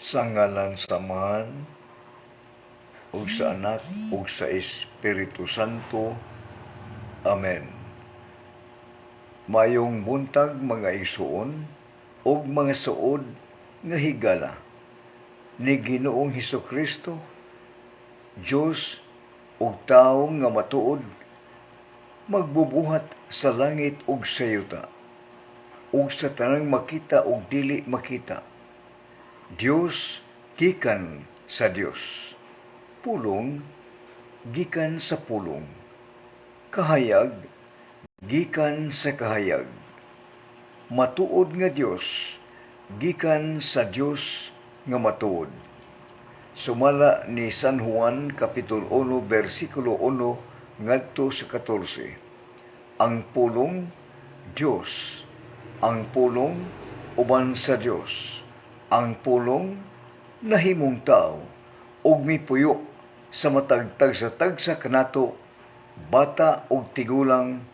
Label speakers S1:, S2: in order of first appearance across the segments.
S1: Sa ngalan sa Man, ug sa Anak, ug sa Espiritu Santo. Amen. Mayong buntag mga igsoon, ug mga suod nga higala ni Ginoong Hesukristo, Diyos ug tawo nga matuod, magbubuhat sa langit ug sa yuta, ug sa tanang makita ug dili makita. Dios gikan sa Dios, pulong gikan sa pulong, kahayag gikan sa kahayag. Matuod nga Dios gikan sa Dios nga matuod. Sumala ni San Juan Kapitulo 1 versikulo 1 ngadto sa 14. Ang pulong Dios, ang pulong uban sa Dios. Ang pulong nahimong tao ug mipuyo sa matagtag sa tagsa kanato, bata ug tigulang,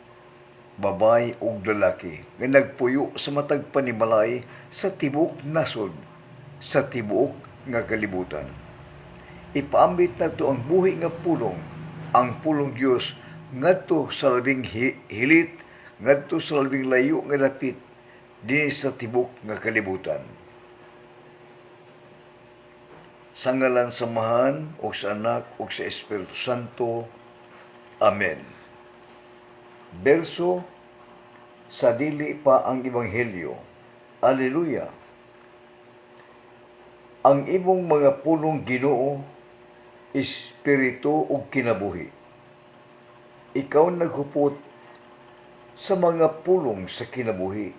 S1: babay ug lalaki, nga nagpuyo sa matag panimalay sa tibuok nasod, sa tibuok nga kalibutan. Ipaambit nato ang buhi nga pulong, ang pulong Dios ngadto sa labing hilit, ngadto sa labing layo nga dapit dinhi sa tibuok nga kalibutan. Sa ngalan sa Amahan, o sa Anak, o sa Espiritu Santo. Amen. Berso sa dili pa ang Ebanghelyo. Alleluia. Ang imong mga pulong Ginoo, Espiritu ug kinabuhi. Ikaw naghupot sa mga pulong sa kinabuhi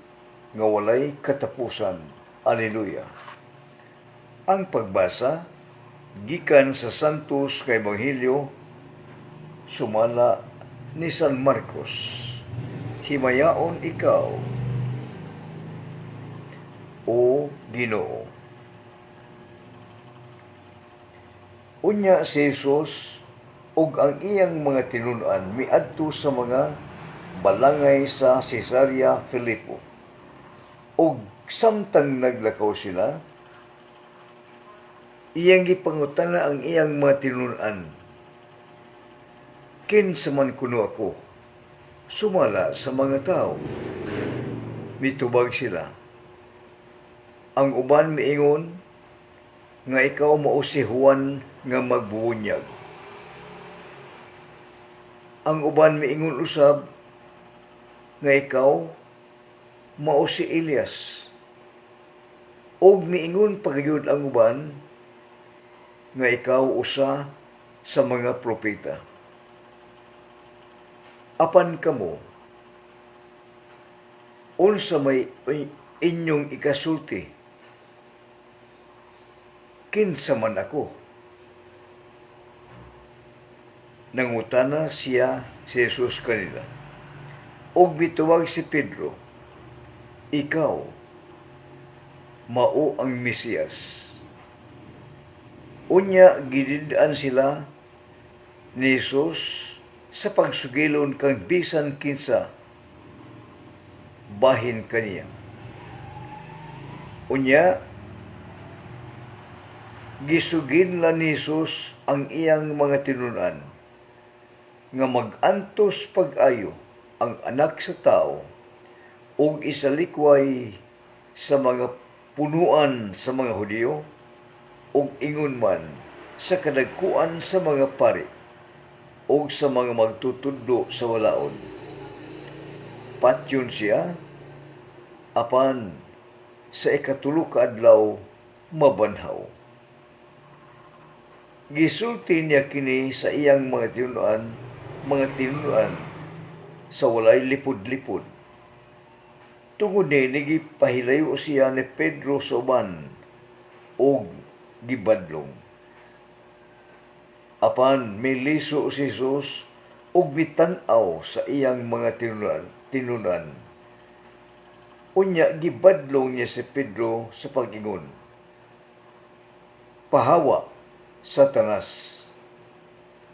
S1: nga walay katapusan. Alleluia. Ang pagbasa gikan sa Santos nga Ebanghelyo sumala ni San Marcos. Himayaon ikaw, O Ginoo. Unya si Jesus ug ang iyang mga tinun-an miadto sa mga balangay sa Cesarea Filipo. Ug samtang naglakaw sila, iyang gipangutana ang iyang mga tinun-an, kinsa man kuno ako? Sumala sa mga tao. Mitubag sila. Ang uban miingon nga ikaw mao si Juan nga magbubunyag. Ang uban miingon usab nga ikaw mao si Elias. Og miingon pagayud ang uban nga ikaw usa sa mga propeta. Apan kamo, unsa may inyong ikasulti? Kinsa man ako? Nangutana siya si Jesus kanila. Og bituwag si Pedro, ikaw mao ang Mesiyas. Unya gididaan sila ni Jesus sa pagsugilon kang bisan kinsa bahin kaniya. Unya gisugin la ni Jesus ang iyang mga tinun-an nga mag-antos pag-ayo ang anak sa tao ug isalikway sa mga punuan sa mga Hudiyo ug ingon man sa kadagkuan sa mga pari ug sa mga magtutudlo sa walaon. Patyon siya, apan sa ikatulo ka adlaw mabanhaw. Gisulti niya kini sa iyang mga tinunan sa walay lipod-lipod. Tungod ni gipahilayo siya ni Pedro sa uban ug gibadlong. Apan miliso si Jesus ug mitan-aw sa iyang mga tinunan. Unya gibadlong niya si Pedro sa pag-ingon, pahawa, Satanas,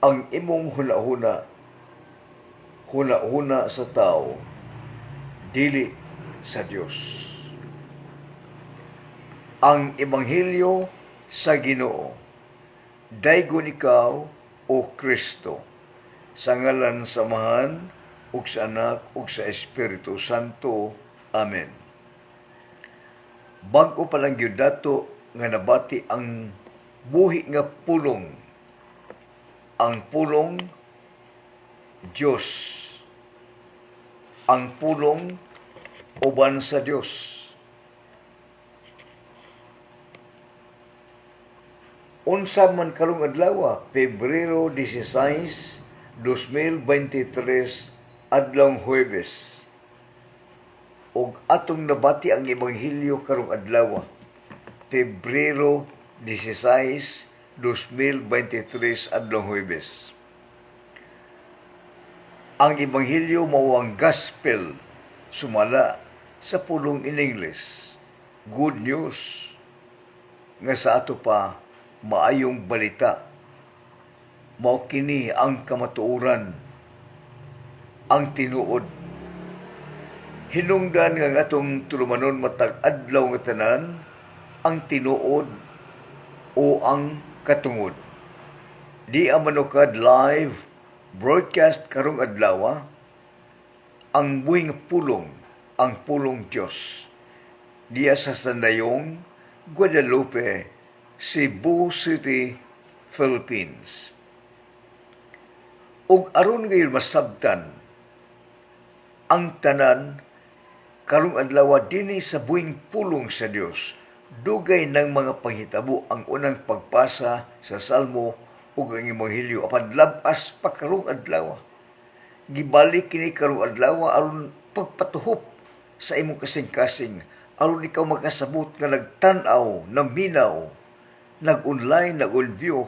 S1: ang imong huna-huna sa tao, dili sa Dios. Ang Ebanghelyo sa Ginoo. Daygon ikaw o Kristo, sa ngalan samahan ug sa Anak ug sa Espiritu Santo. Amen. Bag-o pa lang gyud dato nga nabati ang buhi nga pulong. Ang pulong Dios. Ang pulong uban sa Dios. Unsa man karong adlaw, Pebrero 16, 2023, adlawng Huwebes. Og atong nabati ang ebanghelyo karong adlaw, Pebrero 16, 2023, adlawng Huwebes. Ang ebanghelyo mao ang gospel sumala sa pulong in English. Good news nga sa ato pa maayong balita. Mao kini ang kamatuoran, ang tinuod. Hinungdan nga atong tulumanon matag adlaw nga tanan ang tinuod o ang katungod. Di amanukad live broadcast karong adlaw ang buhing pulong, ang pulong Dios. Diya sa Sandayong, Guadalupe, Cebu City, Philippines. Ug aron ngayon masabtan ang tanan karong adlaw dinhi sa buhing pulong sa Dios, dugay ng mga panghitabo ang unang pagpasa sa Salmo ug ang ebanghelyo apan labas pa karong adlaw. Gibalik kini karong adlaw aron pagpatuhop sa imong kasing-kasing, aron ikaw makasabot nga nagtan-aw, naminaw, nag-online, nag-on-view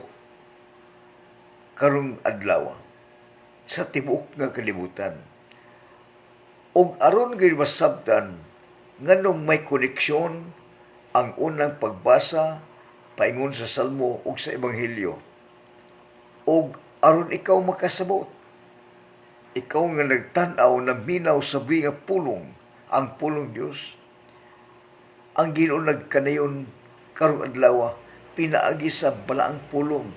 S1: karong adlaw sa tibuok nga kalibutan. Og aron gyud masabtan nganong may koneksyon ang unang pagbasa paingon sa Salmo ug sa ebanghelyo. Og aron ikaw makasabot, ikaw nga nagtan-aw, naminaw sa buhi nga pulong, ang pulong Dios, ang Ginoo nagkanayon karong adlaw pinaagi sa balaang pulong,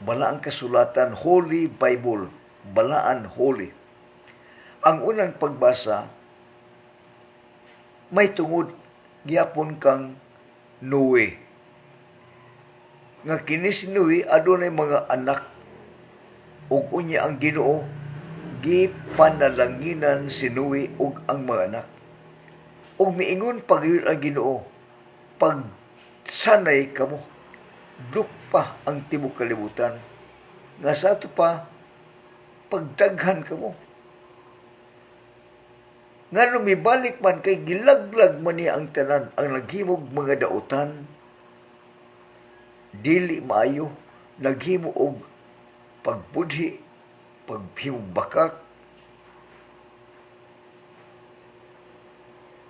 S1: balaang kasulatan, Holy Bible, balaan holy. Ang unang pagbasa may tungod gyapon kang Noe. Nga kini si Noe adunay mga anak ug unya ang Ginoo gipanalanginan si Noe ug ang mga anak. Ug miingon pagayud ang Ginoo, pagsanay kamo, dukpa ang tibuok kalibutan. Nga sa ato pa, pagdaghan kamo. Nga lumibalik man kay gilaglag man niya ang tanan, ang naghimog mga dautan, dili maayo, naghimo og pagbudhi, paghimog bakak.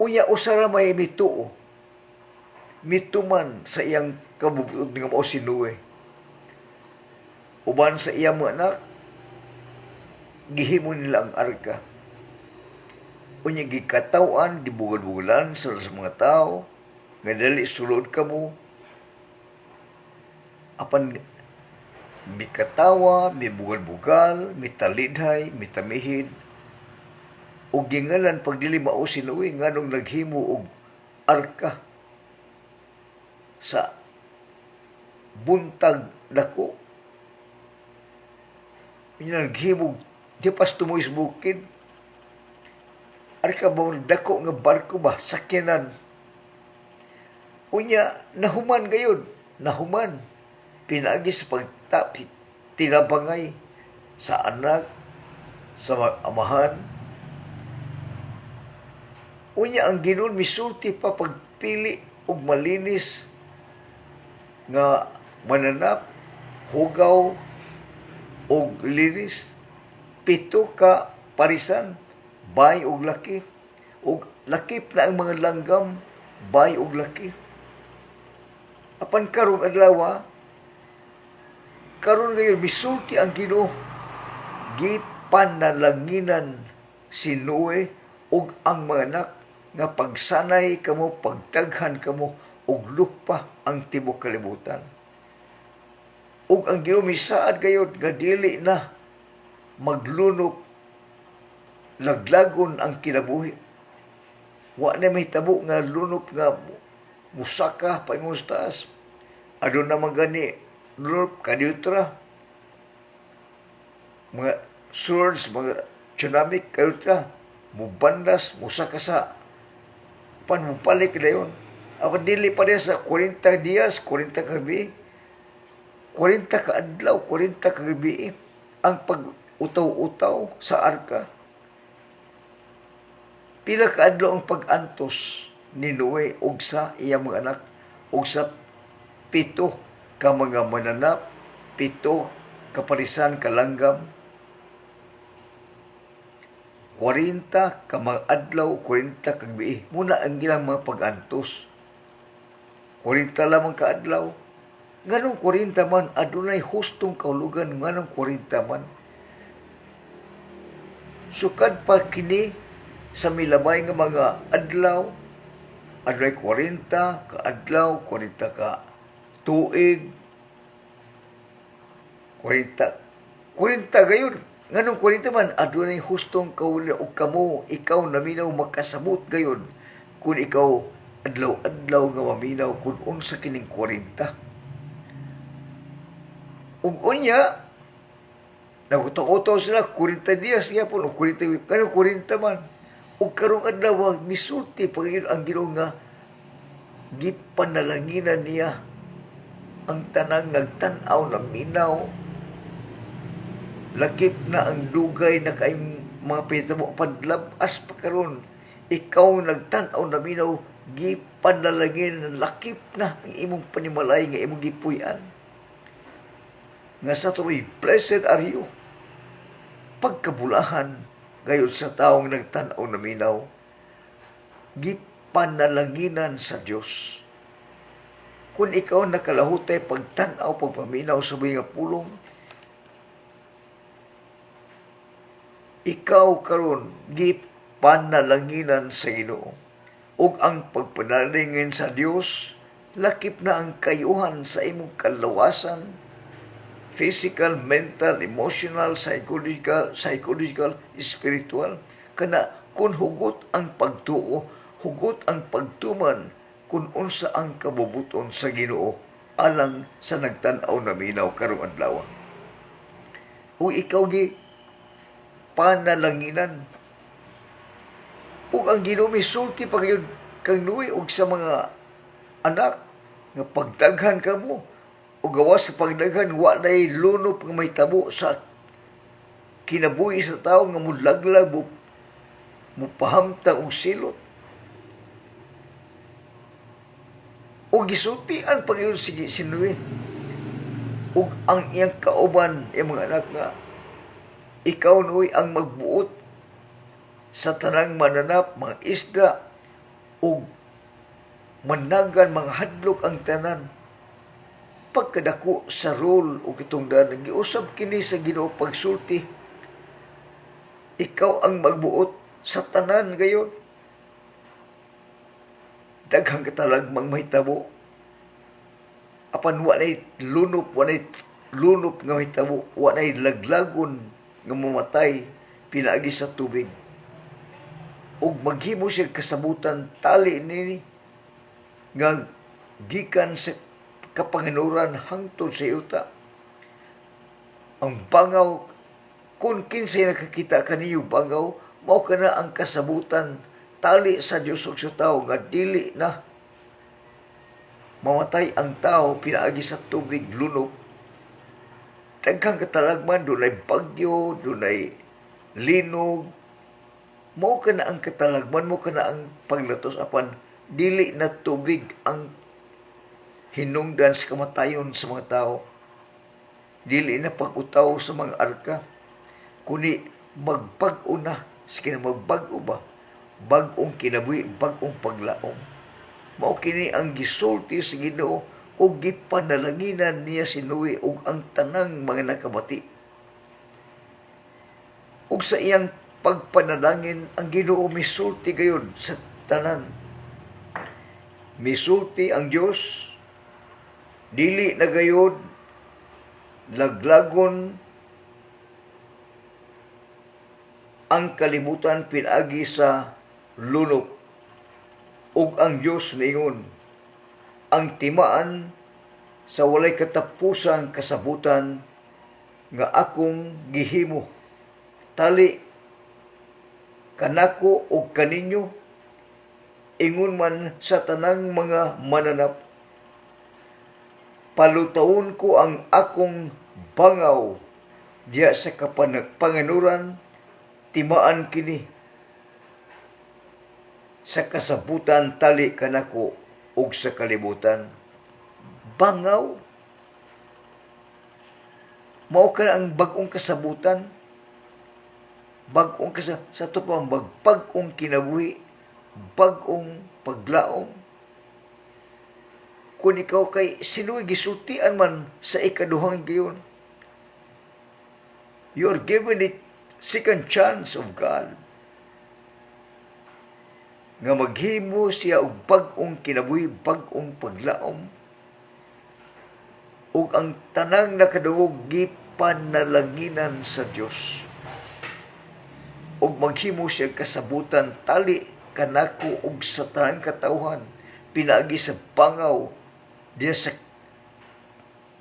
S1: Unya usara may mituo, mituman sa iyang kabubutog nga mao si Noe. Uban sa iyang mga anak, gihimo nila ang arka. Unya gikatawan, dibugad-bugulan sa mga tao, nga dali sulod kamo. Apan mikatawa, mibugal-bugal, mitalidhay, mitamihid, ug gingalan pagdili mao si Noe nganong naghimo og arka sa buntag dako. Unya naghimo di pas tumoy sa bukid. Arka ba dako nga barko ba sakyanan. Unya nahuman gayud, nahuman pinaagi sa tinabangay sa anak, sa amahan. Unya ang Ginoo misulti pa pagpili og malinis nga mananap, hugaw og linis. 7 ka parisan, bay og laki. Og lakip na ang mga langgam, bay og laki. Apan karong adlaw, karon ngayon misulti ang Ginoo, gipanalanginan si Noe ug ang mga anak nga pagsanay kamo, pagdaghan kamo ug lukpa ang tibuok kalibutan. ug ang Ginoo misaad gayud nga dili na maglunop laglagon ang kinabuhi. Wa na may tabo nga lunop nga musaka paingon sa taas. Adun naman gani lunop kadiutra. Mga swords, mga tsunami kadiutra. Mubandas, musaka sa panmupalik na yun. Apan dili pa rin sa 40 dias, 40 kagabi. 40 ka adlaw, 40 kagabi. Ang pag-utaw-utaw sa arka. Pila ka adlaw ang pag-antos ni Noe ug sa iyang mga anak ug sa 7 ka mga mananap, 7 kaparisan kalanggam, 40 ka mga adlaw, 40 kagabi. Muna ang ilang mga pag-antos. 40 lamang ka adlaw. Nganong 40 man, adunay hustong kaulugan, nganong 40 man. Sukad pa kini sa milabay nga mga adlaw, adunay 40 ka adlaw, 40 ka tuig, 40 gayon. Nganong 40 man, adunay hustong kauli o kamo, ikaw naminaw makasabot gayon kung ikaw adlaw-adlaw nga maminaw kung unsa kining 40. Ug unya, nagutaw-utaw sila, 40 dias niya po, o 40, kanong 40 man. Ug karong adlaw, misulti pagin ang Ginoo nga gipanalanginan niya ang tanang nagtan-aw na minaw. Lakip na ang dugay na kaing mga pinitamo padlabas pa karon. Ikaw nagtan-aw na minaw, gipanalangin, lakip na ang imong panimalay nga imong gipuy-an. Nga sa tuloy, blessed are you. Pagkabulahan gayon sa taong nagtan-aw na minaw, gipanalanginan sa Dios. Kung ikaw nakalahutay pagtan-aw, pagpaminaw sa mga pulong, ikaw karon gipanalanginan sa Ginoo. Ug ang pagpanalangin sa Dios, lakip na ang kayuhan sa imong kalawasan, physical, mental, emotional, psychological, spiritual. Kana kung hugot ang pagtuo, hugot ang pagtuman, kung unsa ang kabubuton sa Ginoo alang sa nagtan-aw na minaw karong adlaw. O ikaw gi panalanginan. Ug ang Ginoo misulti pa gyud kang Noe ug sa mga anak nga pagdaghan kamo o gawas sa pagdaghan wa nay lunop nga may tabo sa kinabuhi sa tawo nga mulaglag mo pahamtang og silot. O gisultian pa gyud si Noe ug ang iyang kauban iyang mga anak nga ikaw Noe ang magbuot sa tanang mananap, mga isda ug managan mga hadlok ang tanan. Pagkadako sa role o kitungdan, giusab kini sa Ginoo pagsulti. Ikaw ang magbuot sa tanan gayon. Daghang katalagmang mahitabo. Apan wa nay lunop nga mahitabo, wa nay laglagon nga mamatay pinaagi sa tubig. Ug maghimo siya kasabutan tali nini nga gikan sa kapanginuran hangtod sa yuta. Ang bangaw, kung kinsay nakakita kaniyo bangaw, mao kana ang kasabutan tali sa Dios ug sa tao nga dili na mamatay ang tao pinaagi sa tubig lunop. Daghang katalagman, dunay bagyo, dunay linog. Mao kana ang katalagman, mo kana ang paglatos apan dili na tubig ang hinungdan sa kamatayon sa mga tao. Dili na pag-utaw sa mga arka, kundi magbag-o na. Sige na magbag-o ba? Bag-ong kinabuhi, bag-ong paglaom. Mao kini ang gisulti sa Ginoo o gipanalanginan niya si Noe ug ang tanang mga nakabati. Ug sa iyang pagpanalangin, ang Ginoo misulti gayon sa tanan. Misulti ang Dios, dili na gayon laglagon ang kalibutan pinagi sa lunok, ug ang Dios niingon, ang timaan sa walay katapusang kasabutan nga akong gihimo, tali kanako ug kaninyo, ingon man sa tanang mga mananap, palutawon ko ang akong bangaw diya sa kapanganuran, timaan kini sa kasabutan, tali kanako ug sa kalibutan. Bangaw, mao ka ang bag-ong kasabutan, bag-ong sa to pa bag-ong kinabuhi, bag-ong paglaom. Kung ikaw kay sinuy gisultian man sa ikaduhang giyon, you are given it second chance of God nga maghimo siya og bag-ong kinabuhi, bag-ong paglaom, ug ang tanang nakadungog gipanalaginan sa Dios, ug maghimo siya kasabutan, tali kanako ug sa tanang katawhan, pinaagi sa bangaw diya sa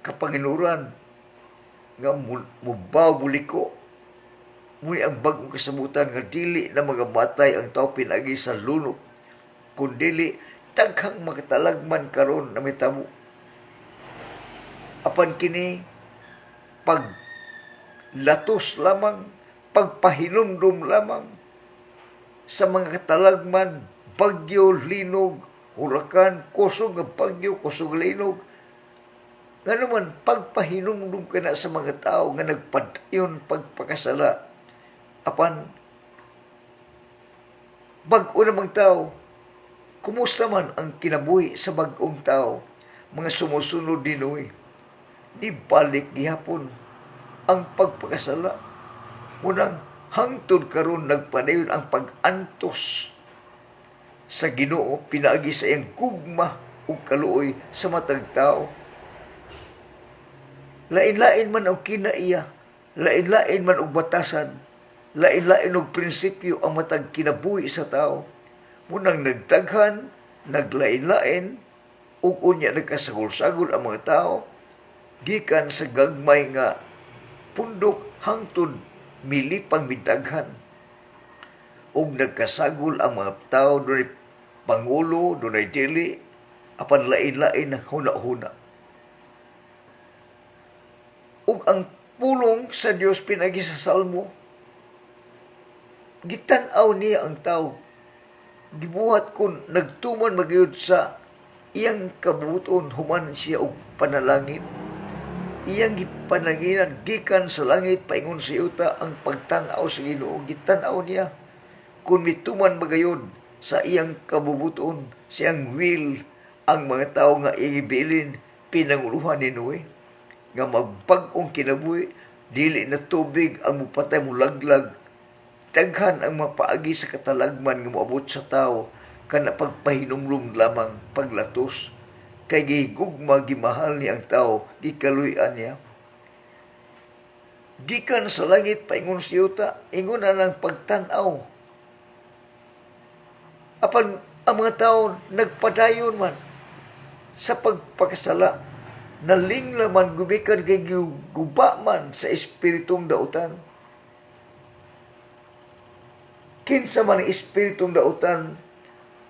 S1: kapanginuran nga mubaw buliko. Muli ang bagong kasabutan nga dili na magamatay ang tao pinagi sa lunok, kundili daghang makatalagman karon na mitabo. Apan kini paglatos lamang, pagpahinumdum lamang sa mga katalagman, bagyo, linog, hurakan, kusog nga bagyo, kusog linog. Nga naman, pagpahinumdum ka na sa mga tao nga nagpadayon pagpakasala. Apan, bag-o namang tao, kumusta man ang kinabuhi sa bag-ong tao, mga sumusunod dinuwi, di balik gihapon ang pagpakasala. Munang hangtod karon nagpadayon ang pag-antos sa Ginoo, pinaagi sa iyang gugma ug kaluoy sa matag tao. Lain-lain man ang kinaiya, lain-lain man og batasan, lain-lain og prinsipyo ang matag kinabuhi sa tao. Munang nagdaghan, naglain-lain, ug unya nagkasagol-sagol ang mga tao, gikan sa gagmay nga pundok hangtod milipang midaghan. Ug nagkasagol ang mga tao, dunay pangulo, dunay dili, apan lain-lain na huna-huna. Ug ang pulong sa Dios pinagi sa Salmo, gitan-aw niya ang tao, gibuhat kun nagtuman magyud sa iyang kabuton, human siya og panalangin. Iyang gipanaginan gikan sa langit, paingon sa yuta ang pagtan-aw sa Ginoo. Gitan-aw niya kung mituman magayod sa iyang kabubuton, siyang will, ang mga tao nga ibilin, pinanguluhan ni Noe, nga magbag-ong kinabuhi, dili na tubig ang mupatay mo laglag, daghan ang mapaagi sa katalagman nga moabot sa tao, kana pagpahinumlum lamang, paglatos, kay gihigugma, gimahal niya ang tao, gikaluyan niya. Gikan sa langit, paingon sa yuta, ingon na ng pagtanaw. Apan ang mga tao nagpadayon man sa pagpakasala, nalingla man, gumikan kay guba man sa espiritong dautan. Kinsa man ang espiritong dautan,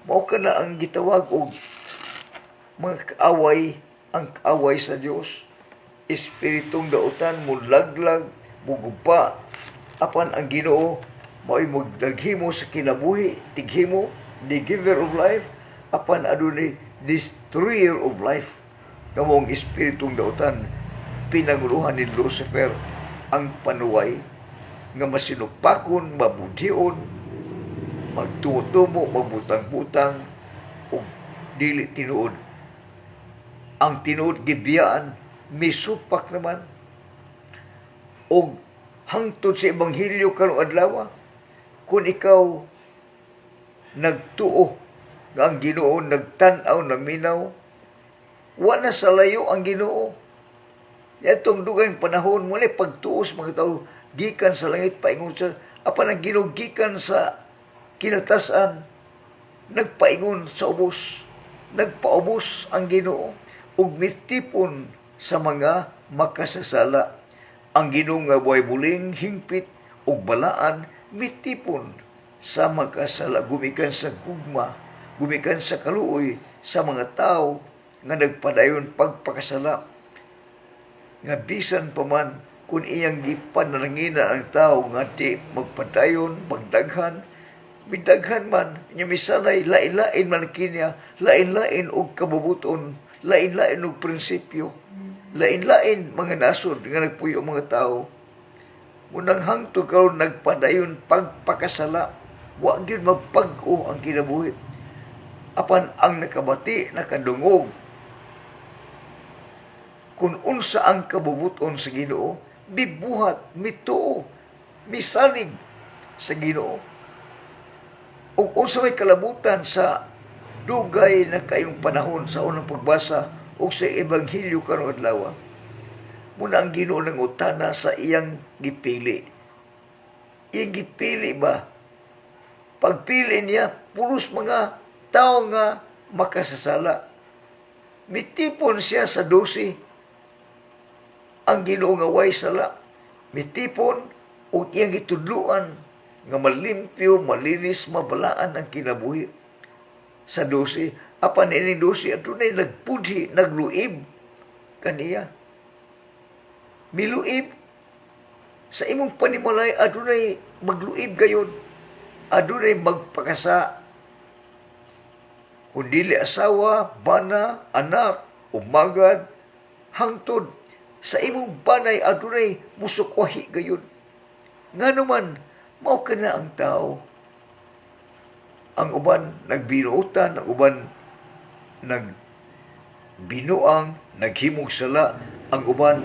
S1: mao ka na ang gitawag og mga kaaway, ang kaaway sa Dios. Espiritong dautan, mulaglag, mugupa, apan ang Ginoo mao'y magdaghimo sa kinabuhi, tighimo, the giver of life, apan adunay destroyer of life. Kamong espiritong dautan, pinanguluhan ni Lucifer ang panuway nga masinupakon, mabudhion, magtumo-tumo, magbutang-butang, ug dili tinuod. Ang tinuod gibiyaan, misupak naman. Og hangtod sa ebanghelyo karong adlaw, kung ikaw nagtuo nga ang Ginoo nagtan-aw na minaw, wala sa layo ang Ginoo. Yatong dugay panahon mo ni pagtuos mga tao gikan sa langit paingon sa apan ang Ginoo gikan sa kinatasan nagpaingon sa ubos. Nagpaubos ang Ginoo ug mitipon sa mga makasasala. Ang Ginoo nga buhay buling hingpit ug balaan mitipon sa makasala gumikan sa gugma, gumikan sa kaluoy sa mga tao nga nagpadayon pagpakasala. Nga bisan pa man kung iyang gipanalangina ang tao nga di magpadayon, magdaghan, midaghan man, niya misanay, lain-lain man kinya, lain-lain og kabubuton, lain-lain og prinsipyo, lain-lain mga nasod nga nagpuyo mga tao. Munang hangtod karon nagpadayon pagpakasala, wa gyud magpag-o ang kinabuhi. Apan ang nakabati, nakadungog, kung unsa ang kabubuton sa Ginoo, bibuhat, mituo, misalig sa Ginoo. Ug unsa may kalabutan sa dugay na kayong panahon sa unang pagbasa o sa Ebanghelyo karong adlaw. Muna ang Ginoo nang utana sa iyang gipili. Iyang gipili ba? Pagpili niya, pulos mga tao nga makasasala. Mitipon siya sa 12. Ang Ginoo nga way sala, mitipon ug iyang gitudluan nga malimpyo, malinis, mabalaan ang kinabuhi sa 12. Apan ini 12 adunay nagpudhi, nagluib kaniya. Miluib sa imong panimalay adunay magluib gayon, adunay magpakasa. Kung dili asawa, bana, anak, umagad, hangtod sa imong banay adunay musukwahi gayon. Nganuman mao kana ang tao. Ang uban nagbinuutan, ang uban nagbinuang, naghimog sala, ang uban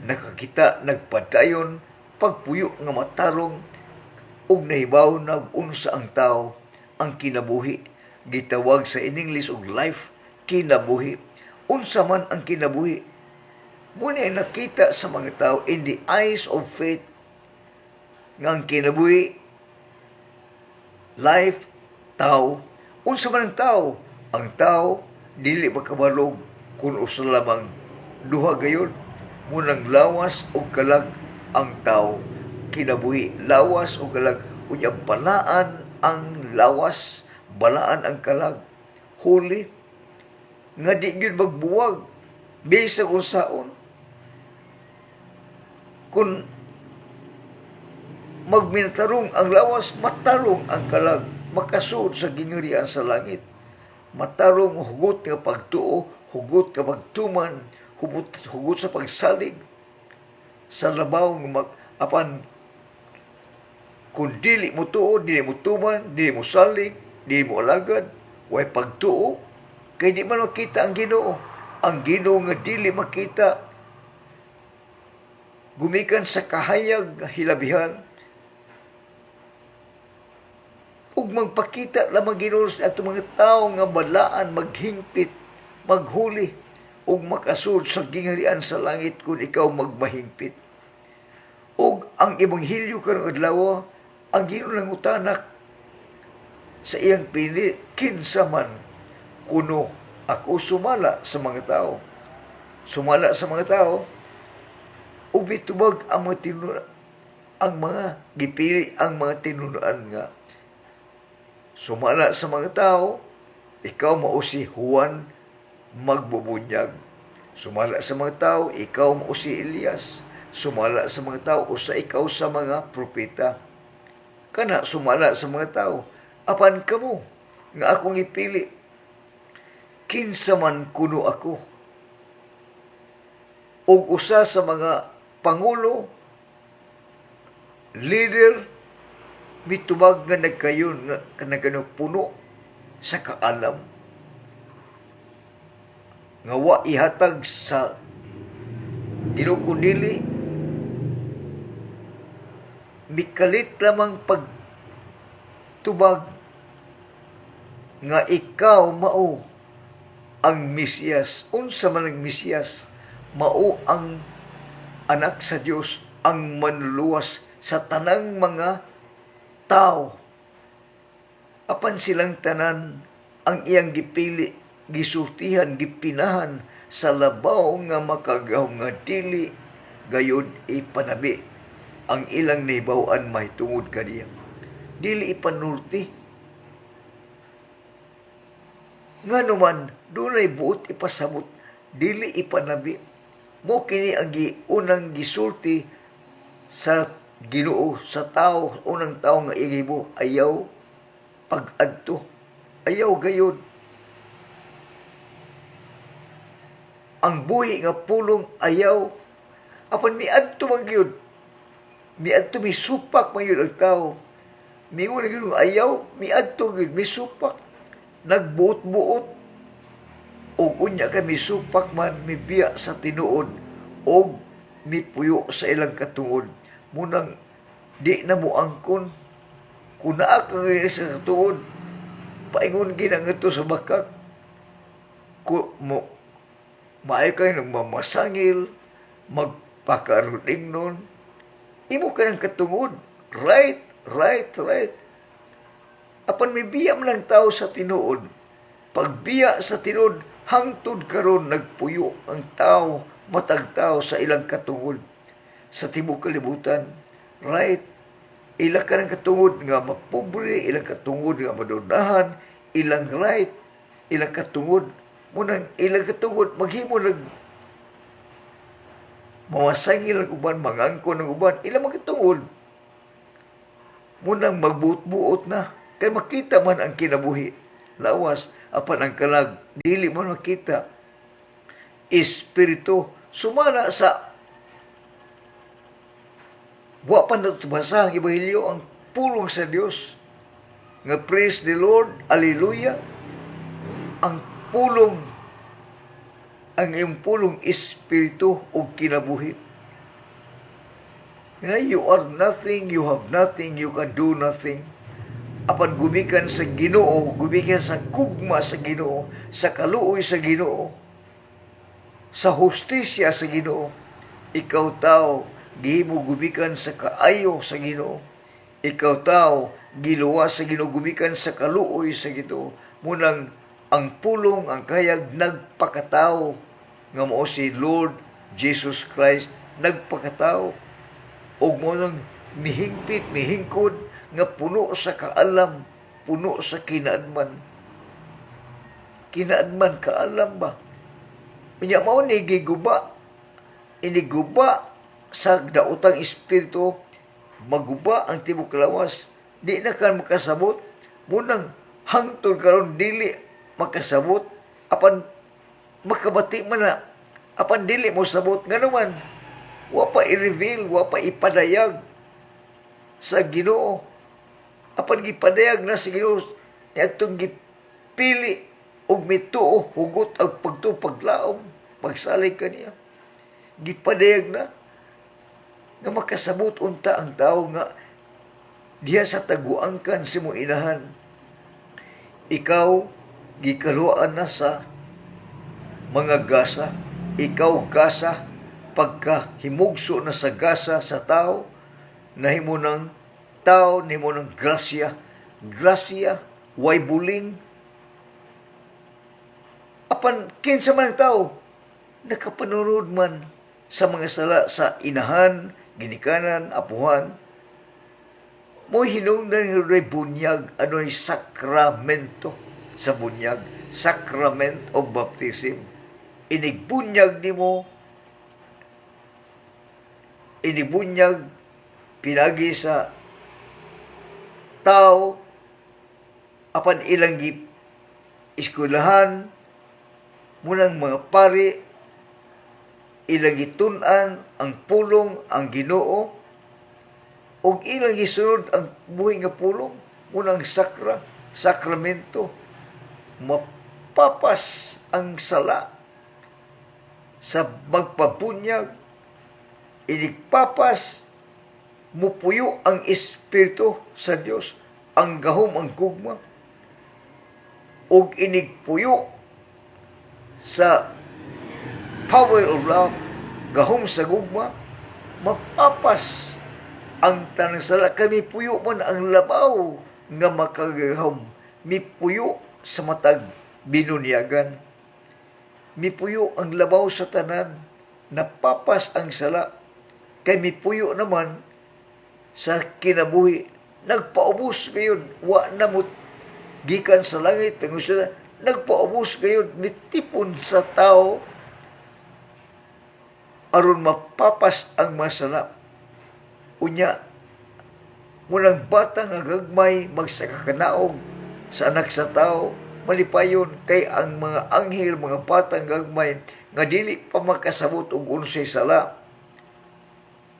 S1: nakakita, nagpadayon, pagpuyo nga matarong, ug nahibaw nag-unsa ang tao, ang kinabuhi. Gitawag sa in English og life, kinabuhi. Unsa man ang kinabuhi. Muna ay nakita sa mga tao in the eyes of faith nga ang kinabuhi, life, tao. Unsa man ang tao? Ang tao, dili makabalog kung usa lamang duha gayon. Munang lawas o kalag ang tao. Kinabuhi, lawas o kalag. Unya balaan ang lawas, balaan ang kalag. Huli, nga di yun magbuwag. Bisa kung saon. Kung magminatarong ang lawas, matarong ang kalag. Makasud sa gingharian sa langit. Matarong hugot nga pagtuo, hugot nga pagtuman, hugot sa pagsalig. Sa labaw nga apan kung dili mo tuo, dili mo tuman, dili mo salig, dili mo alagad, way pagtuo, kay di man makita ang Ginoo. Ang Ginoo nga dili makita, gumikan sa kahayag hilabihan, ug magpakita lamang Ginoo sa ato mga tao nga balaan, maghingpit, maghuli, ug makasud sa gingharian sa langit kung ikaw magmahingpit. Ug ang Ebanghelyo karong adlaw, ang Ginoo nangutanak sa iyang pili, kinsa man kuno ako sumala sa mga tao. Sumala sa mga tao, ug bitubag ang mga tinunan, ang mga gipili ang mga tinunan nga sumala sa mga tao, ikaw mao si Juan magbubunyag. Sumala sa mga tao, ikaw mao si Elias. Sumala sa mga tao, usa ikaw sa mga propeta. Kana sumala sa mga tao, apan kamo nga akong ipili, kinsa man kuno ako. Og usa sa mga pangulo, leader, mitubag nga nagkayon nga kanang puno sa kaalam nga wa ihatag sa Ginoo kundi mikalit lamang pagtubag nga ikaw mao ang Mesiyas. Unsa man ang Mesiyas? Mao ang anak sa Dios ang manluluwas sa tanang mga tao. Apan silang tanan ang iyang gipili, gisultihan, gipinahan sa labaw nga makagaw nga dili gayud ipanabi ang ilang nahibaw-an mahitungod kaniya. Dili ipanulti. Nga naman, dunay buot ipasabot, dili ipanabi. Mo kini ang unang gisulti sa Ginoo, sa tao, unang tao nga igibo, ayaw pag-adto. Ayaw gayud. Ang buhi nga pulong ayaw. Apan miadto man gyud. Miadto misupak man gyud ang tao. Miuna gyud ayaw, miadto gyud misupak. Nagbuot-buot. O unya ka misupak man, mibiya sa tinuod o mipuyo sa ilang katungod. Munang di na mo angkon. Kung naa ka ngayon sa katungod, paingon ginang ito sa bakak. Maayo kayo nagmamasangil, magpakaruning nun. Imo ka ng katungod. Right. Apan may biya man ang tao sa tinuod. Pagbiya sa tinuod, hangtod karon nagpuyo ang tao, matag tao sa ilang katungod. Sa tibok kalibutan, right? Ilang ka ng katungod nga mapobre, ilang katungod nga madunahan, ilang right, ilang katungod. Munang ilang katungod, maghimo mamasangil ng uban, mangangko ng uban, ilang magkatungod. Munang magbuot-buot na, kaya makita man ang kinabuhi. Lawas, apan ang kalag, dili man makita. Espiritu, sumala sa wa pa natubasa ang Ebanghelyo, ang pulong sa Dios. Nga praise the Lord, hallelujah. Ang pulong, ang iyong pulong espiritu o kinabuhi. Nga you are nothing, you have nothing, you can do nothing. Apan gumikan sa Ginoo, gumikan sa kugma sa Ginoo, sa kaluoy sa Ginoo, sa hustisya sa Ginoo. Ikaw tao, gihimo gumikan sa kaayo sa Ginoo. Ikaw tao, giluwas sa Ginoo, gumikan sa kaluoy sa Ginoo. Munang ang pulong, ang kayag nagpakatao, nga mao si Lord Jesus Christ, nagpakatao. O mo nang mihingpit, mihingkod, nga puno sa kaalam, puno sa kinaadman. Kinaadman, kaalam ba? Kanya mao ni giguba, iniguba sa daotang espiritu, maguba ang tibok lawas, di na ka makasabot, munang hangtod karon dili makasabot, apan makabati man na, apan dili mo sabot, nga naman, wa pa i-reveal, wa pa ipadayag sa Ginoo. Apan gipadayag na sa Ginoo, niyadtong gipili og mituo, hugot ang paglaom, magsalig kaniya. Gipadayag na, nga makasabot unta ang tao nga, diha sa taguangkan si mo inahan. Ikaw, gikaluan na sa mga gasa. Ikaw, gasa, pagka himugso na sa gasa sa tao, nahimo ng tao, nahimo ng grasya. Grasya, way buling. Apan, kinsa man ang tao, nakapanunod man sa mga sala sa inahan, ginikanan, apuhan, mo hinungdan ng bunyag, ano ay sakramento sa bunyag, sacrament of baptism. Inigbunyag ni mo, inibunyag, pinagi sa tao, apan ilang iskulahan, munang mga pari, ilang gitunan, ang pulong, ang Ginoo, o ilang gisunod ang buhay nga pulong, munang sakramento, mapapas ang sala sa magpabunyag, inigpapas, mupuyo ang Espiritu sa Dios, ang gahom, ang gugma, o inigpuyo sa power of love, gahom sa gugma, mapapas ang tanang sala. Kami puyo man ang labaw nga makagahom. Mi puyo sa matag binunyagan. Mi puyo ang labaw sa tanan. Napapas ang sala. Kami puyo naman sa kinabuhi. Nagpaubos gayon. Wa na mo gikan sa langit. Nagpaubos gayon. Mitipon sa tao aron mapapas ang masala. Unya, munang bata nga gagmay magsakakanaog sa anak sa tao, malipayon kay ang mga anghel, mga batang gagmay, nga dili pa makasabot og unsay sala,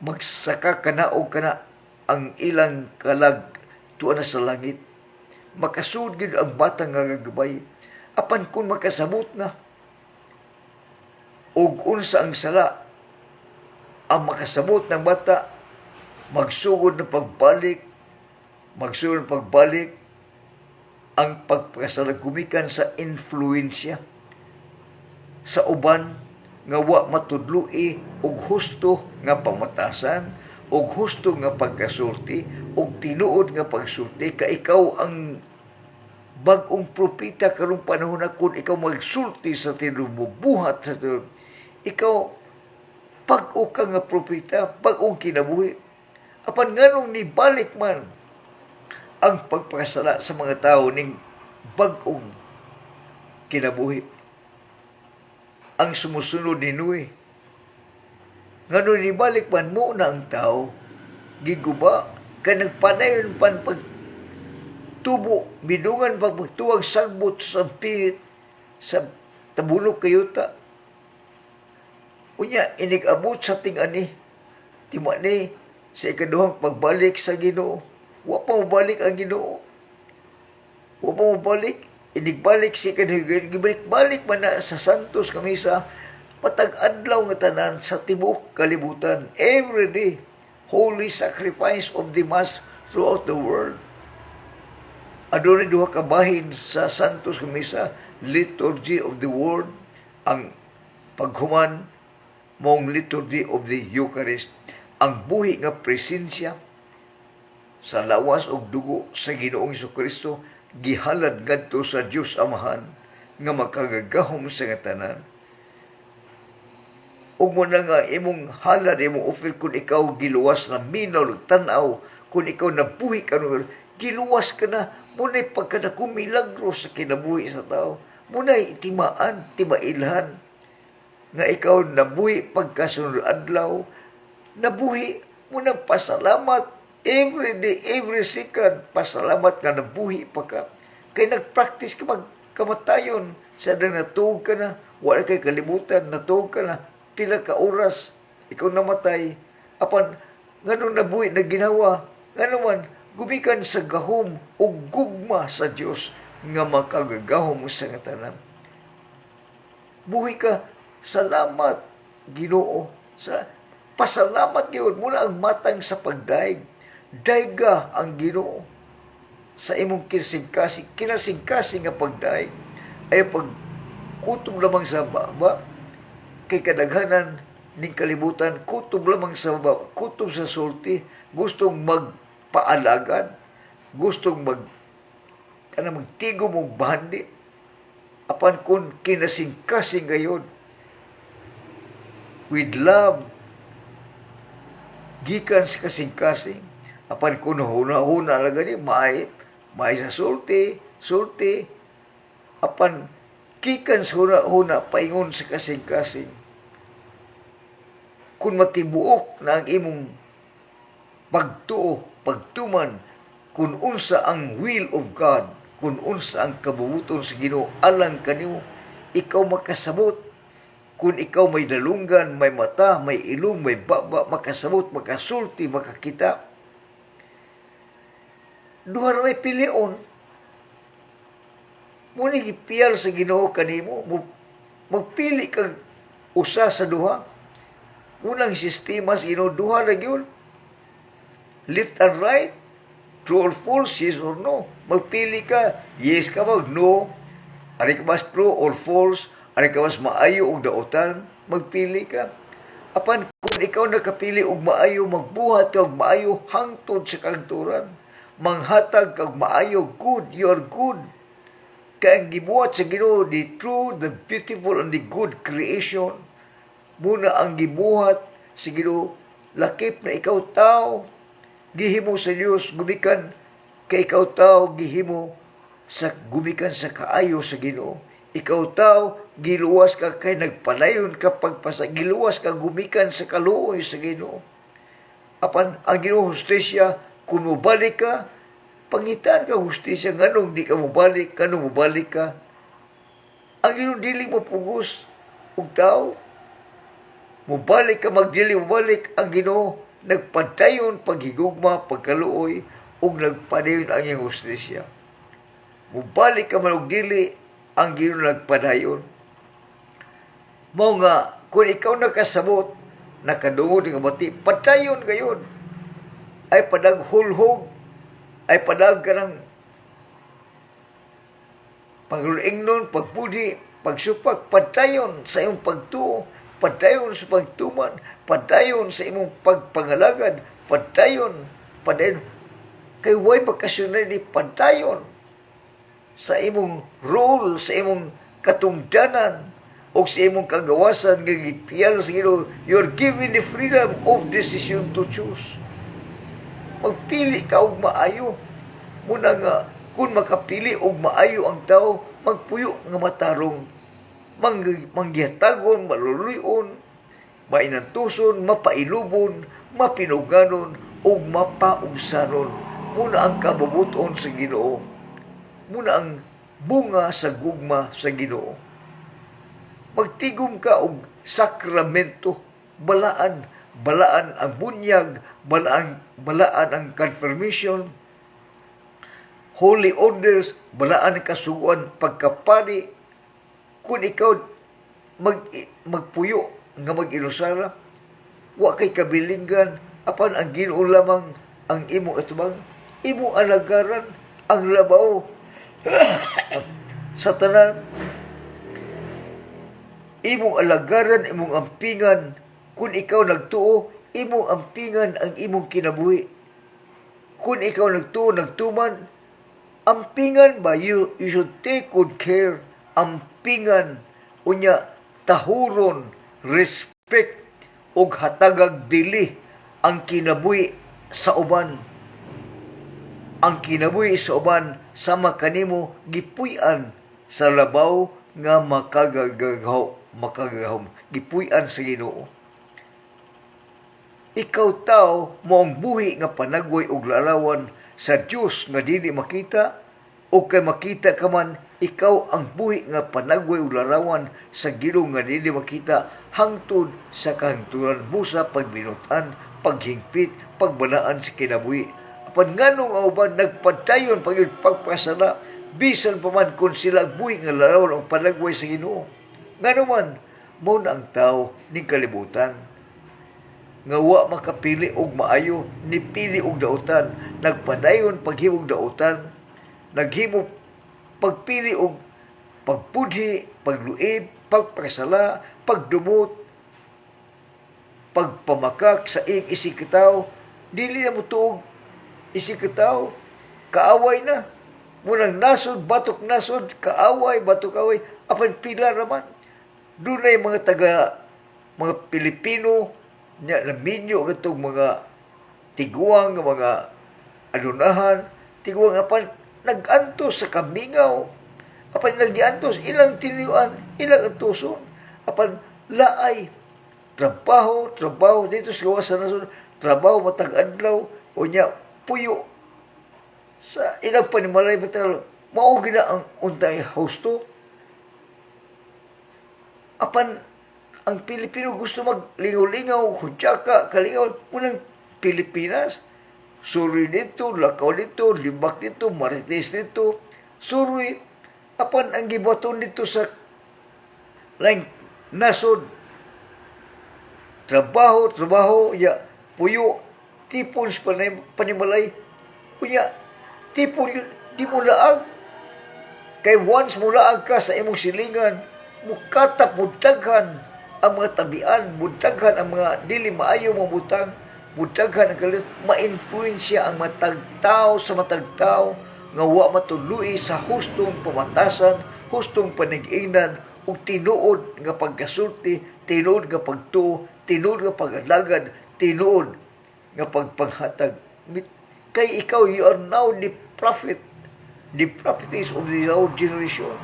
S1: magsakakanaog kana ang ilang kalag tuwa na sa langit. Makasud gid ang batang nga gagmay. Apan kung makasabot na og unsa ang sala, ang makasabot ng bata, magsugod ng pagbalik ang pagpakasalag gumikan sa influensya sa uban nga wa matudloi og husto nga pamatasan, og husto nga pagkasulti, og tinuod nga pagsulti. Ka ikaw ang bag-ong propeta karong panahon na kung ikaw magsulti sa tinuod, buhat sa tinuod. Ikaw pag-o ka nga propeta, pag-ong kinabuhi. Apan nganong nibalik man ang pagpakasala sa mga tao ning bag-ong kinabuhi. Ang sumusunod ni Noe. Nganong nibalik man mo na ang tao, giguba, ka nagpanayon pan pagtubo, bidungan pagtuwag sagbot sa pilit, sa tabulok kayuta. Unya, inigabot sa ting-ani, timani, sa ikaduhang pagbalik sa Ginoo. Wa pa mabalik ang Ginoo. Wa pa mabalik. Inigbalik si ikaduhang, gibalik-balik man na sa Santos Kamisa, patag-adlaw nga tanan sa tibok kalibutan. Every day, holy sacrifice of the Mass throughout the world. Adunay duha ka bahin sa Santos Kamisa, Liturgy of the Word, ang paghuman mong Liturgy of the Eucharist, ang buhi nga presensya sa lawas og dugo sa Ginoong Jesucristo gihalad ngadto sa Dios Amahan nga makagagahom sa nga tanan. Ug mo na nga imong halad, imong offer kung ikaw giluwas na minaw tan-aw, kung ikaw nabuhi ka giluwas ka na, muna'y pagkadakong milagro sa kinabuhi sa tao, muna'y timaan, timailhan, nga ikaw nabuhi pagkasunod adlaw, nabuhi mo ng pasalamat every day, every second, pasalamat nga nabuhi pa ka. Kaya nag-practice ka magkamatayon, sa natuog ka na, wala kay kalibutan, natuog ka na, pila ka oras, ikaw namatay, apan, nganong nabuhi na ginawa, nganoman, gumikan sa gahom o gugma sa Dios nga makagagahom sa nga tanan. Buhi ka, salamat, Ginoo. Pasalamat yun. Muna ang matang sa pagdaig. Daiga ang Ginoo sa imong kinasingkasing nga pagdaig. Ay pagkutob lamang sa baba. Kay kadaghanan ning kalibutan, kutob lamang sa baba. Kutob sa sulti. Gustong magpaalagad. Gustong magtigom og bahandi. Apan kung kinasingkasing gayon, with love, gikan sa kasing-kasing, apan kung huna-huna lang gani, may sa sulti, apan gikan sa huna-huna, paingon sa kasing-kasing. Kung matibuok na ang imong pagtuman, kung unsa ang will of God, kung unsa ang kabubuton sa Ginoo alang kanimo, ikaw makasabot. Kung ikaw may dalunggan, may mata, may ilong, may baba, makasabot, makasulti, makakita. Duha na may pilion. Muna gipiyal sa Ginoo kanimo, magpili kang usa sa duha. Unang sistema sa Ginoo, duha na yun. Left and right, true or false, yes or no. Magpili ka, yes ka ba, no. Ari ka mas true or false, ari ka mas maayo o daotan, magpili ka. Apan kung kung ikaw nakapili og maayo, magbuhat kag maayo hangtod sa kalangturan. Manghatag kag maayo, good, you are good. Kaya ang gibuhat sa Ginoo, the true, the beautiful, and the good creation. Muna ang gibuhat sa Ginoo, lakip na ikaw tao, gihimo sa Dios, gumikan kay ikaw tao, gihimo sa gumikan sa kaayo sa Ginoo. Ikaw tao, giluwas ka kay nagpalayon ka pagpasa, giluwas ka gumikan sa kaluoy sa Ginoo. Apan ang Ginoo hustisya, kung mubalik ka, pangitan ka hustisya, nganong di ka mubalik, kanong mubalik ka. Ang Ginoo dili mo pugos og tao, mubalik ka, magdili mubalik. Ang Ginoo nagpadayon paghigugma, pagkaluoy, ug nagpadayon ang iyang hustisya. Mubalik ka man og dili, ang Ginoo nagpadayon. Mao nga, kung ikaw nakasabot, nakadungod nga mati, padayon gayon. Ay padaghulhog, ay padag ka ng pagluingnon, pagpudi, pagsupak, padayon sa iyong pagtuo, padayon sa pagtuman, padayon sa imong pagpangalagad, padayon. Kay way pagkasunay ni padayon sa imong role, sa imong katungdanan, o sa imong kagawasan nga gipiyal sa Ginoo. You're given the freedom of decision to choose. Magpili ka og maayo. Muna nga, kung makapili og maayo ang tao, magpuyo nga matarong, manggihatagon, maluluyon, mainantuson, mapailubon, mapinuganon, o mapaugsanon. Muna ang kabubuton sa Ginoo. Muna ang bunga sa gugma sa Ginoo. Magtigom ka og sakramento, balaan ang bunyag, balaan ang confirmation, holy orders, balaan ang kasuguan, pagkapani. Kung ikaw magpuyo nga mag-inusara, wa kay kabilingan, apan ang Ginoo lamang ang imong atubang, imong alagaran, ang labaw sa tanan, imong alagaran, imong ampingan. Kung ikaw nagtuo, imong ampingan ang imong kinabuhi. Kung ikaw nagtuo, nagtuman, ampingan ba? You should take good care. Ampingan, unya, tahuron, respect, og hatagag bili ang kinabuhi sa uban. Ang kinabuhi sa uban, sama kanimo gipuy-an sa labaw nga makagagahom, gipuy-an sa Ginoo. Ikaw tao, mo ang buhi nga panagway og larawan sa Dios nga dili makita, o kay makita ka man, ikaw ang buhi nga panagway og larawan sa Ginoo nga dili makita, hangtod sa kahangturan busa, pagbinutan, paghingpit, pagbanaan sa kinabuhi. Apan nganong ang uban nagpadayon pagpasala, bisan pa man kung sila buhi nga larawan ang panagway sa Ginoo. Ngano man, mao na ang tao ning kalibutan. Nga wa makapili og maayo, nipili og dautan, nagpadayon paghimog dautan, naghimo pagpili og pagpudhi, pagluib, pagpasala, pagdumot, pagpamakak sa isig kataw, dili na mo tuog isig kataw, kaaway na. Munang nasod, batok nasod, kaaway, batok away, apan pila raman. Dunay mga mga Pilipino, nya naminyo gatong mga tiguang, mga alunahan, tiguang apan nag-antos sa kamingaw, apan nag-antos, ilang tinuyuan, ilang antoson, apan laay, trabaho, dito sa gawas sa nasod, trabaho matag adlaw, o nya, puyo, sa ilang panimalay, mao gina ang untay husto. Apan, ang Pilipino gusto maglingaw-lingaw, hudyaka, kalingaw, munang Pilipinas, suri dito, lakaw dito, limbak dito, marites dito, suri, apan ang gibaton dito sa laing nasod, trabaho, ya, puyo, tipon sa panimalay, kuya, tipon yun, di mo laag. Kay once mo laag ka sa imong silingan, mukatap mo daghan, ang mga tabian, butaghan ang mga dili maayo mga butang, butaghan ang kalit, ma-influensya ang matagtaw sa matagtaw, nga wa matuluy sa hustong pamatasan, hustong panigingnan, ug tinuod nga pagkasulti, tinuod nga pagtuo, tinuod nga pagalagad, tinuod nga pagpanghatag. Kay ikaw, you are now the prophet, the prophetess of the now generation.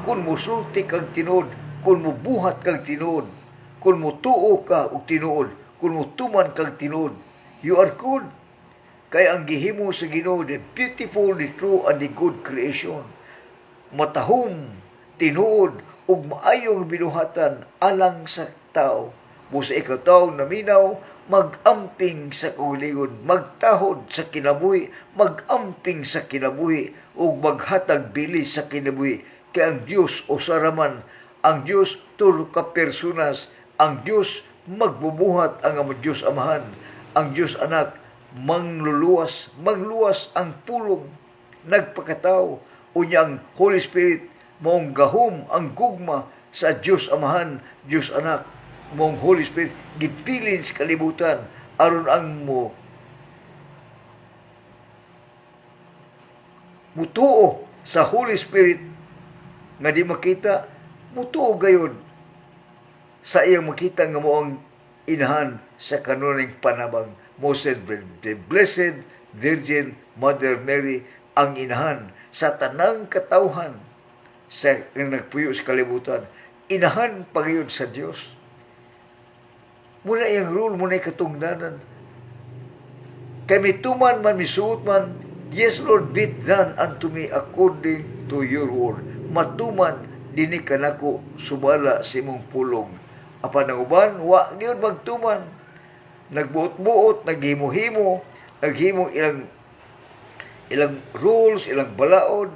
S1: Kung musulti kag tinuod, kung mubuhat kag tinuod, kung mutuo ka og tinuod, kung mutuman kag tinuod, you are good. Kaya ang gihimo sa Ginoo, the beautiful, the true, and the good creation. Matahom, tinuod, ug maayong binuhatan alang sa tao. Busa ikaw tao naminaw, mag-amping sa kauligon, magtahod sa kinabuhi, mag-amping sa kinabuhi, ug maghatag bilis sa kinabuhi. Kaya ang Diyos o saraman, ang Diyos tulo ka personas, ang Diyos magbubuhat, ang Diyos Amahan, ang Diyos Anak, mangluwas ang pulong, nagpakatao, unyang Holy Spirit, maong gahom ang gugma sa Diyos Amahan, Diyos Anak, maong Holy Spirit, gipilin sa kalibutan, aron ang mutuo sa Holy Spirit, nga di makita, mutuo gayon sa iyang makita nga moang inahan sa kanuning panabang. Most the Blessed Virgin Mother Mary, ang inahan sa tanang katawhan sa nagpuyo sa kalibutan, inahan pagayon sa Dios. Muna iyang rule, muna iyang katungdanan. Kami tuman man, misuot man, yes Lord, be it done unto me according to your word. Matuman, dini ka nako sumala sa imong pulong. Apan ang uban, wa gyud magtuman. Nagbuot-buot, naghimo-himo, naghimo ilang rules, ilang balaod,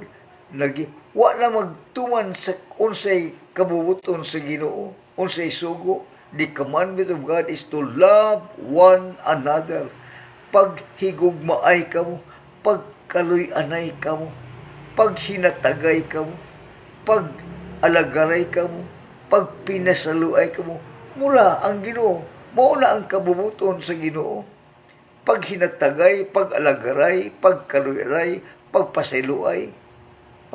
S1: wa na magtuman sa unsay kabubuton sa Ginoo, unsay sugo. The commandment of God is to love one another. Paghigugmaay kamo, pagkaluy-anay kamo, paghinatagay kamo, pag-alagaray kamo, pagpinasaluay kamo, mula ang Ginoo. Mauna ang kabubuton sa Ginoo. Paghinatagay, pag-alagaray, pagkaluy-aray, pagpasiluay.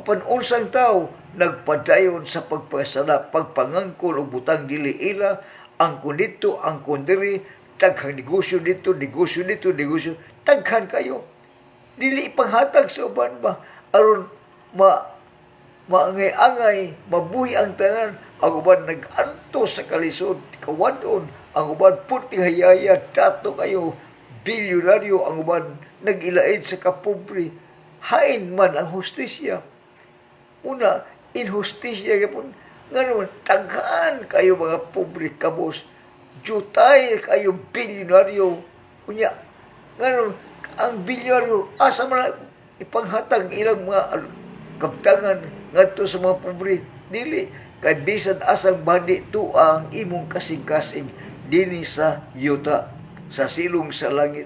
S1: Apan unsang tao nagpadayon sa pagpasala, pagpangangkon og butang dili ila, ang kundito, ang kundiri, taghang negosyo dito, negosyo, taghan kayo. Dili ipanghatag sa uban ba, aron maangay-angay, mabuhi ang tanan, ang uban nag-anto sa kalisod, kawadon, ang uban puting hayaya, dato kayo, bilyonaryo, ang uban nag-ilaid sa kapobre, hain man ang hustisya. Una, inhustisya yapon, nga naman, taghaan kayo mga pobre kabos, jutay kayo bilyonaryo, kunya, nga naman, ang bilyonaryo, asa man ipanghatag ilang mga kaptangan ngadto sa mga pobre, dili, kay bisan asang bandi to ang imong kasing-kasing dini sa yuta, sa silong sa langit.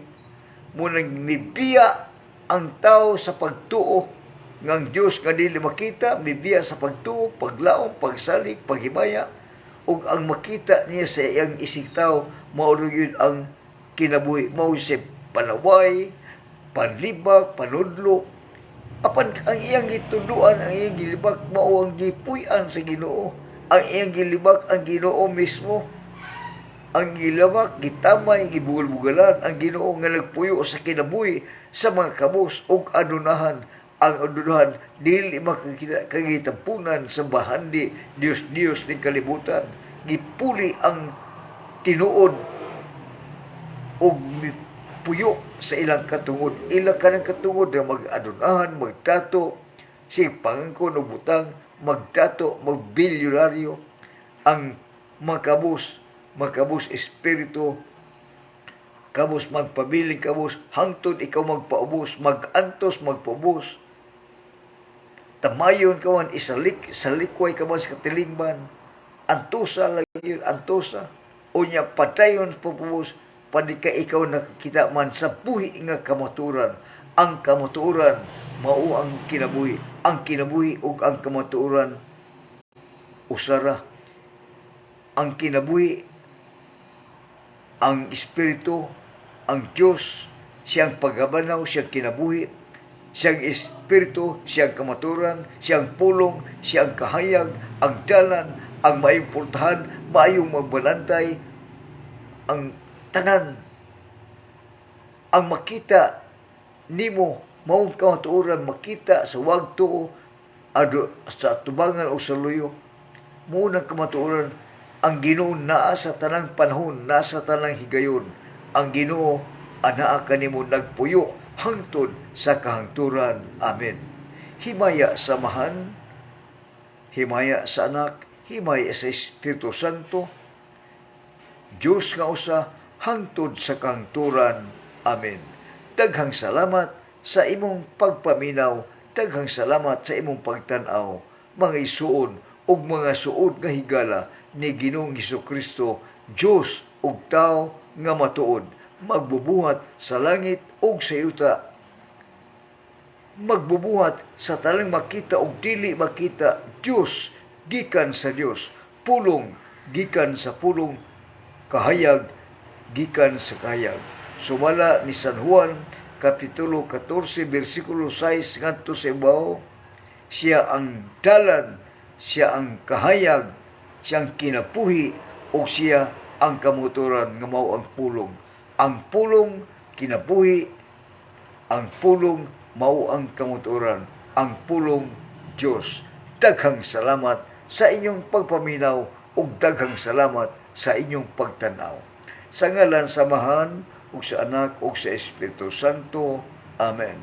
S1: Munang mibiya ang tao sa pagtuo ngang Dios nga dili makita, mibiya sa pagtuo, paglaom, pagsalig, paghimaya, ug ang makita niya sa iyang isig tao, mao yun ang kinabuhi, mao si panaway, panlibak, panudlo. Apan ang iyang gitunduan, ang iyang gilibak, mao ang gipuy-an sa Ginoo. Ang iyang gilibak, ang Ginoo mismo. Ang gilabak, gitamay, gibugol-bugalan, ang Ginoo nga nagpuyo sa kinabuhi sa mga kabos ug adunahan. Ang adunahan, dili makakita kagitampunan sa bahandi, Dios ng kalibutan. Gipuli ang tinuod ug puyo sa ilang katungod. Ilang kanang katungod na mag-adunahan, magtato, si pangangkon o butang, magtato, magbilyonaryo, ang makabus espiritu, kabus magpabiling kabus, hangtod ikaw magpaubos, magantos, magpaubos. Tamayon kawan, salikway kaman sa katilingban, antusa lagi, antusa, unya patayon pupubos, padika ikaw nakikita man sa buhi nga kamaturan. Ang kamaturan, mao ang kinabuhi. Ang kinabuhi ug ang kamaturan, usara. ang kinabuhi, ang Espiritu, ang Diyos, siyang paggabanaw, siyang kinabuhi, siyang Espiritu, siyang kamaturan, siyang pulong, siyang kahayag, ang dalan, ang maayong pultahan, maayong magbalantay, ang tanan, ang makita nimo, maong kamatuoran, makita sa wagto, sa tubangan o sa luyo, munang kamatuoran, ang Ginoo naa sa tanang panahon, nasa tanang higayon. Ang Ginoo anaa kanimo nagpuyo hangtod sa kahangturan. Amen. Himaya sa Amahan, himaya sa Anak, himaya sa Espiritu Santo, Diyos nga usa hangtod sa kahangturan. Amen. Daghang salamat sa imong pagpaminaw, daghang salamat sa imong pagtan-aw, mga isuon ug mga suod nga higala ni Ginoong Hesukristo, Diyos ug tao nga matuod, magbubuhat sa langit ug sa yuta, magbubuhat sa talang makita ug dili makita, Diyos gikan sa Diyos, pulong gikan sa pulong, kahayag gikan sa kahayag. Sumala ni San Juan Kapitulo 14, versikulo 6 ngadto sa ibabaw, siya ang dalan, siya ang kahayag, siyang kinabuhi, o siya ang kamuturan nga mao ang pulong. Ang pulong kinabuhi, ang pulong mao ang kamuturan, ang pulong Diyos. Daghang salamat sa inyong pagpaminaw ug daghang salamat sa inyong pagtan-aw. Sa ngalan sa Amahan ug sa Anak ug sa Espiritu Santo. Amen.